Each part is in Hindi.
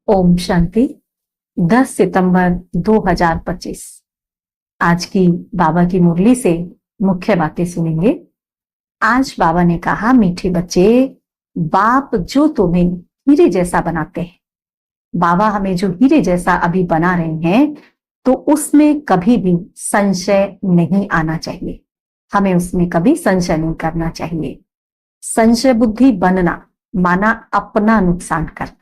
ओम शांति। 10 सितंबर 2025। आज की बाबा की मुरली से मुख्य बातें सुनेंगे। आज बाबा ने कहा, मीठे बच्चे, बाप जो तुम्हें हीरे जैसा बनाते हैं, बाबा हमें जो हीरे जैसा अभी बना रहे हैं, तो उसमें कभी भी संशय नहीं आना चाहिए। हमें उसमें कभी संशय नहीं करना चाहिए। संशय बुद्धि बनना माना अपना नुकसान करना।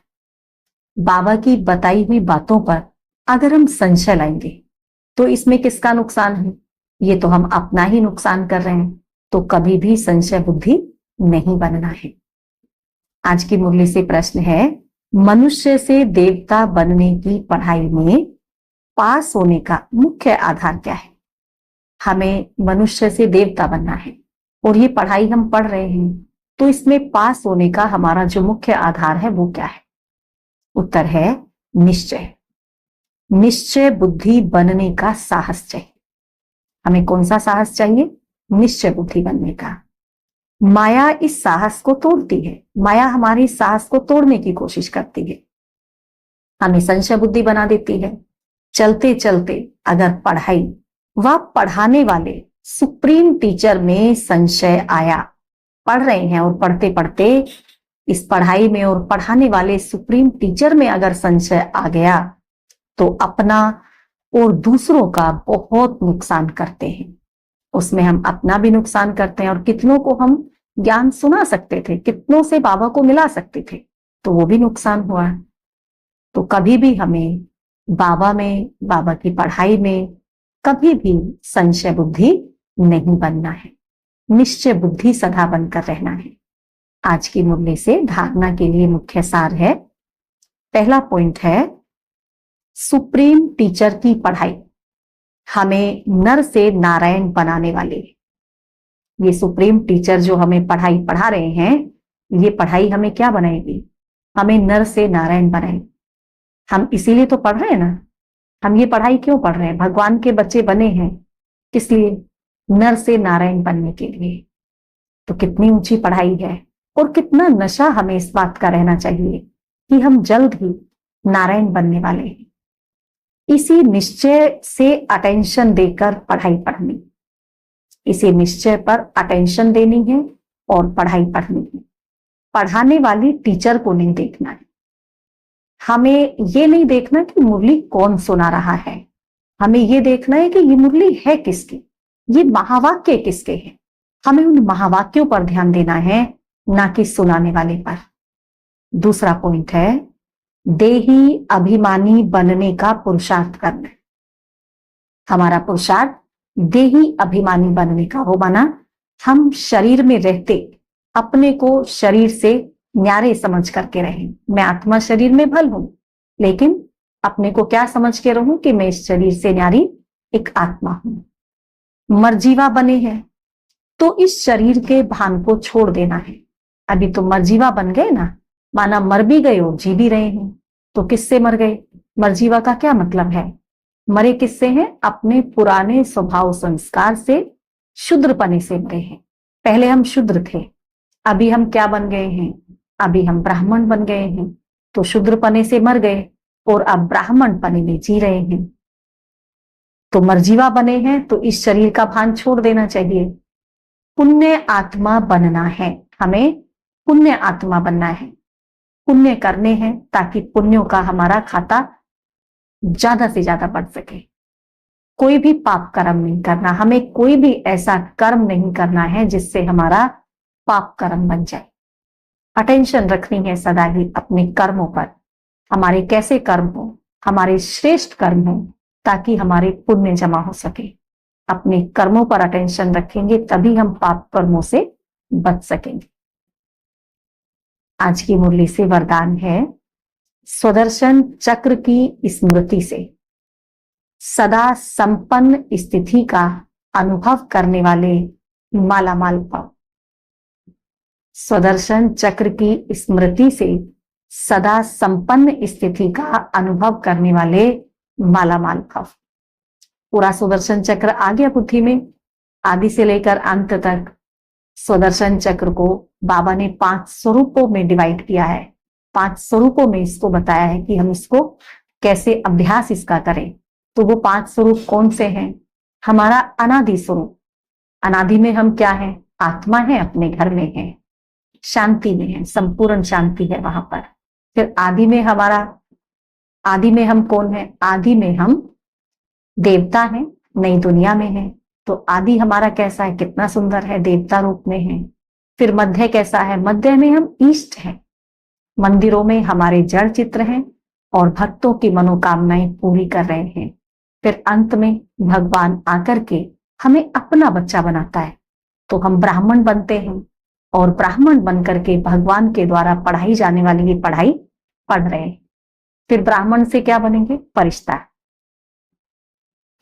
बाबा की बताई हुई बातों पर अगर हम संशय लाएंगे तो इसमें किसका नुकसान है? ये तो हम अपना ही नुकसान कर रहे हैं। तो कभी भी संशय बुद्धि नहीं बनना है। आज की मुरली से प्रश्न है, मनुष्य से देवता बनने की पढ़ाई में पास होने का मुख्य आधार क्या है? हमें मनुष्य से देवता बनना है और ये पढ़ाई हम पढ़ रहे हैं, तो इसमें पास होने का हमारा जो मुख्य आधार है वो क्या है? उत्तर है निश्चय। निश्चय बुद्धि बनने का साहस चाहिए। हमें कौन सा साहस चाहिए? निश्चय बुद्धि बनने का। माया इस साहस को तोड़ती है। माया हमारी साहस को तोड़ने की कोशिश करती है, हमें संशय बुद्धि बना देती है। चलते चलते अगर पढ़ाई व पढ़ाने वाले सुप्रीम टीचर में संशय आया, पढ़ रहे हैं और पढ़ते पढ़ते इस पढ़ाई में और पढ़ाने वाले सुप्रीम टीचर में अगर संशय आ गया तो अपना और दूसरों का बहुत नुकसान करते हैं। उसमें हम अपना भी नुकसान करते हैं और कितनों को हम ज्ञान सुना सकते थे, कितनों से बाबा को मिला सकते थे, तो वो भी नुकसान हुआ। तो कभी भी हमें बाबा में, बाबा की पढ़ाई में कभी भी संशय बुद्धि नहीं बनना है। निश्चय बुद्धि सदा बनकर रहना है। आज की मुरली से धारणा के लिए मुख्य सार है। पहला पॉइंट है, सुप्रीम टीचर की पढ़ाई हमें नर से नारायण बनाने वाले। ये सुप्रीम टीचर जो हमें पढ़ाई पढ़ा रहे हैं, ये पढ़ाई हमें क्या बनाएगी? हमें नर से नारायण बनाएगी। हम इसीलिए तो पढ़ रहे हैं ना। हम ये पढ़ाई क्यों पढ़ रहे हैं? भगवान के बच्चे बने हैं, इसलिए नर से नारायण बनने के लिए। तो कितनी ऊंची पढ़ाई है और कितना नशा हमें इस बात का रहना चाहिए कि हम जल्द ही नारायण बनने वाले हैं। इसी निश्चय से अटेंशन देकर पढ़ाई पढ़नी, इसी निश्चय पर अटेंशन देनी है और पढ़ाई पढ़नी है। पढ़ाने वाली टीचर को नहीं देखना है। हमें ये नहीं देखना कि मुरली कौन सुना रहा है। हमें ये देखना है कि ये मुरली है किसकी, ये महावाक्य किसके हैं। हमें उन महावाक्यों पर ध्यान देना है, ना कि सुनाने वाले पर। दूसरा पॉइंट है, देही अभिमानी बनने का पुरुषार्थ करना। हमारा पुरुषार्थ देही अभिमानी बनने का हो, माना हम शरीर में रहते अपने को शरीर से न्यारे समझ करके रहें। मैं आत्मा शरीर में भल हूं, लेकिन अपने को क्या समझ के रहूं कि मैं इस शरीर से न्यारी एक आत्मा हूं। मरजीवा बने हैं तो इस शरीर के भान को छोड़ देना है। अभी तो मरजीवा बन गए ना, माना मर भी गए और जी भी रहे हैं। तो किससे मर गए? मरजीवा का क्या मतलब है? मरे किससे हैं? अपने पुराने स्वभाव संस्कार से, शूद्रपने से मरे हैं। पहले हम शूद्र थे, अभी हम क्या बन गए हैं? अभी हम ब्राह्मण बन गए हैं। तो शूद्रपने से मर गए और अब ब्राह्मण पने में जी रहे हैं। तो मरजीवा बने हैं तो इस शरीर का भान छोड़ देना चाहिए। पुण्य आत्मा बनना है। हमें पुण्य आत्मा बनना है, पुण्य करने हैं ताकि पुण्यों का हमारा खाता ज्यादा से ज्यादा बढ़ सके। कोई भी पाप कर्म नहीं करना। हमें कोई भी ऐसा कर्म नहीं करना है जिससे हमारा पाप कर्म बन जाए। अटेंशन रखनी है सदा ही अपने कर्मों पर। हमारे कैसे कर्म हो? हमारे श्रेष्ठ कर्म हो, ताकि हमारे पुण्य जमा हो सके। अपने कर्मों पर अटेंशन रखेंगे तभी हम पाप कर्मों से बच सकेंगे। आज की मुरली से वरदान है, स्वदर्शन चक्र की स्मृति से सदा संपन्न स्थिति का अनुभव करने वाले मालामाल भव। स्वदर्शन चक्र की स्मृति से सदा संपन्न स्थिति का अनुभव करने वाले मालामाल भव। पूरा सुदर्शन चक्र आ गया बुद्धि में। आदि से लेकर अंत तक स्वदर्शन चक्र को बाबा ने 5 स्वरूपों में डिवाइड किया है। 5 स्वरूपों में इसको बताया है कि हम इसको कैसे अभ्यास इसका करें। तो वो 5 स्वरूप कौन से हैं? हमारा अनादि स्वरूप, अनादि में हम क्या है? आत्मा है, अपने घर में है, शांति में है, संपूर्ण शांति है वहां पर। फिर आदि में आदि में हम कौन है? आदि में हम देवता हैं, नई दुनिया में है। तो आदि हमारा कैसा है? कितना सुंदर है, देवता रूप में है। फिर मध्य कैसा है? मध्य में हम ईष्ट हैं, मंदिरों में हमारे जड़ चित्र हैं और भक्तों की मनोकामनाएं पूरी कर रहे हैं। फिर अंत में भगवान आकर के हमें अपना बच्चा बनाता है, तो हम ब्राह्मण बनते हैं और ब्राह्मण बनकर के भगवान के द्वारा पढ़ाई जाने वाली ये पढ़ाई पढ़ रहे हैं। फिर ब्राह्मण से क्या बनेंगे? फरिश्ता।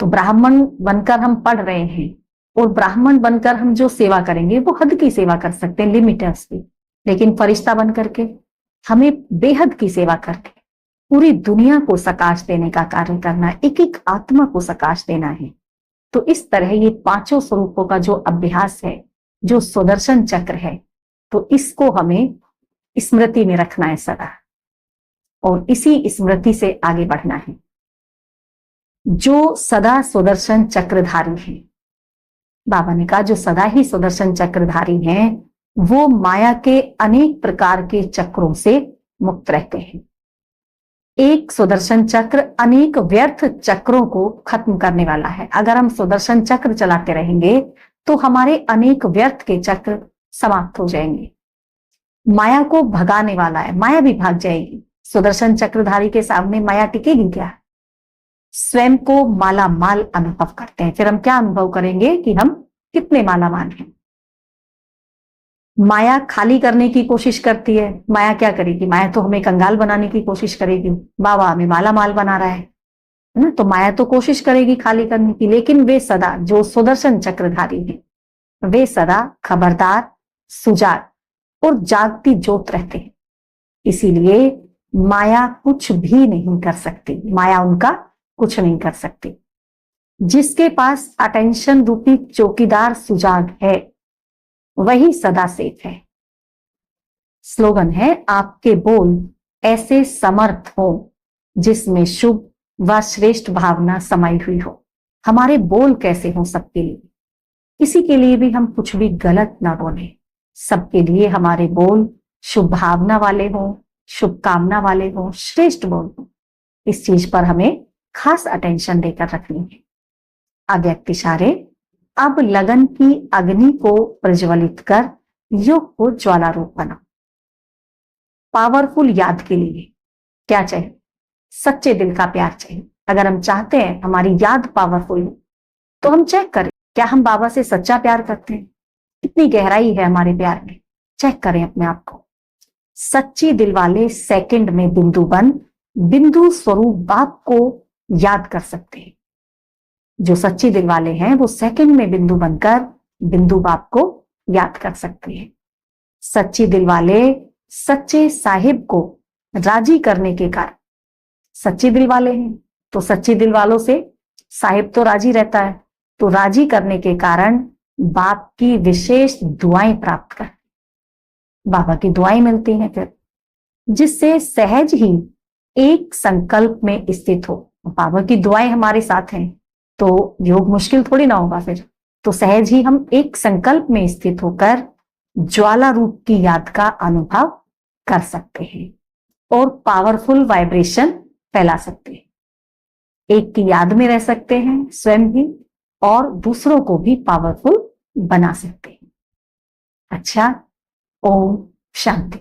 तो ब्राह्मण बनकर हम पढ़ रहे हैं और ब्राह्मण बनकर हम जो सेवा करेंगे वो हद की सेवा कर सकते हैं, लिमिट है उसकी। लेकिन फरिश्ता बनकर के हमें बेहद की सेवा करके पूरी दुनिया को सकाश देने का कार्य करना है, एक एक आत्मा को सकाश देना है। तो इस तरह ये 5 स्वरूपों का जो अभ्यास है, जो सुदर्शन चक्र है, तो इसको हमें स्मृति में रखना है सदा, और इसी स्मृति से आगे बढ़ना है। जो सदा सुदर्शन चक्रधारी है, बाबा ने कहा जो सदा ही सुदर्शन चक्रधारी हैं, वो माया के अनेक प्रकार के चक्रों से मुक्त रहते हैं। एक सुदर्शन चक्र अनेक व्यर्थ चक्रों को खत्म करने वाला है। अगर हम सुदर्शन चक्र चलाते रहेंगे तो हमारे अनेक व्यर्थ के चक्र समाप्त हो जाएंगे। माया को भगाने वाला है, माया भी भाग जाएगी। सुदर्शन चक्रधारी के सामने माया टिकेगी क्या? स्वयं को माला माल अनुभव करते हैं। फिर हम क्या अनुभव करेंगे कि हम कितने माला माल हैं। माया खाली करने की कोशिश करती है। माया क्या करेगी? माया तो हमें कंगाल बनाने की कोशिश करेगी। बाबा हमें माला माल बना रहा है ना, तो माया तो कोशिश करेगी खाली करने की, लेकिन वे सदा, जो सुदर्शन चक्रधारी है, वे सदा खबरदार, सुजाग और जागती ज्योत रहते हैं। इसीलिए माया कुछ भी नहीं कर सकती, माया उनका कुछ नहीं कर सकती। जिसके पास अटेंशन रूपी चौकीदार सुजाग है वही सदा सेफ है। स्लोगन है, आपके बोल ऐसे समर्थ हो जिसमें शुभ व श्रेष्ठ भावना समाई हुई हो। हमारे बोल कैसे हो सबके लिए, किसी के लिए भी हम कुछ भी गलत ना बोले। सबके लिए हमारे बोल शुभ भावना वाले हो, शुभकामना वाले हो, श्रेष्ठ बोल हो। इस चीज पर हमें खास अटेंशन देकर रखनी है। अव्यक्त इशारे, अब लगन की अग्नि को प्रज्वलित कर योग को ज्वाला रूप बनाओ। पावरफुल याद के लिए क्या चाहिए? सच्चे दिल का प्यार चाहिए। अगर हम चाहते हैं हमारी याद पावरफुल हो तो हम चेक करें, क्या हम बाबा से सच्चा प्यार करते हैं? कितनी गहराई है हमारे प्यार में? चेक करें अपने आप को। सच्ची दिल वाले सेकंड में बिंदु बन बिंदु स्वरूप बाप को याद कर सकते हैं। जो सच्ची दिल वाले हैं वो सेकंड में बिंदु बनकर बिंदु बाप को याद कर सकते हैं। सच्ची दिल वाले सच्चे साहिब को राजी करने के कारण, सच्चे दिल वाले हैं तो सच्चे दिल वालों से साहिब तो राजी रहता है, तो राजी करने के कारण बाप की विशेष दुआएं प्राप्त कर, बाबा की दुआएं मिलती हैं फिर, जिससे सहज ही एक संकल्प में स्थित हो। बाबा की दुआएं हमारे साथ हैं तो योग मुश्किल थोड़ी ना होगा फिर। तो सहज ही हम एक संकल्प में स्थित होकर ज्वाला रूप की याद का अनुभव कर सकते हैं और पावरफुल वाइब्रेशन फैला सकते हैं। एक की याद में रह सकते हैं स्वयं भी, और दूसरों को भी पावरफुल बना सकते हैं। अच्छा, ओम शांति।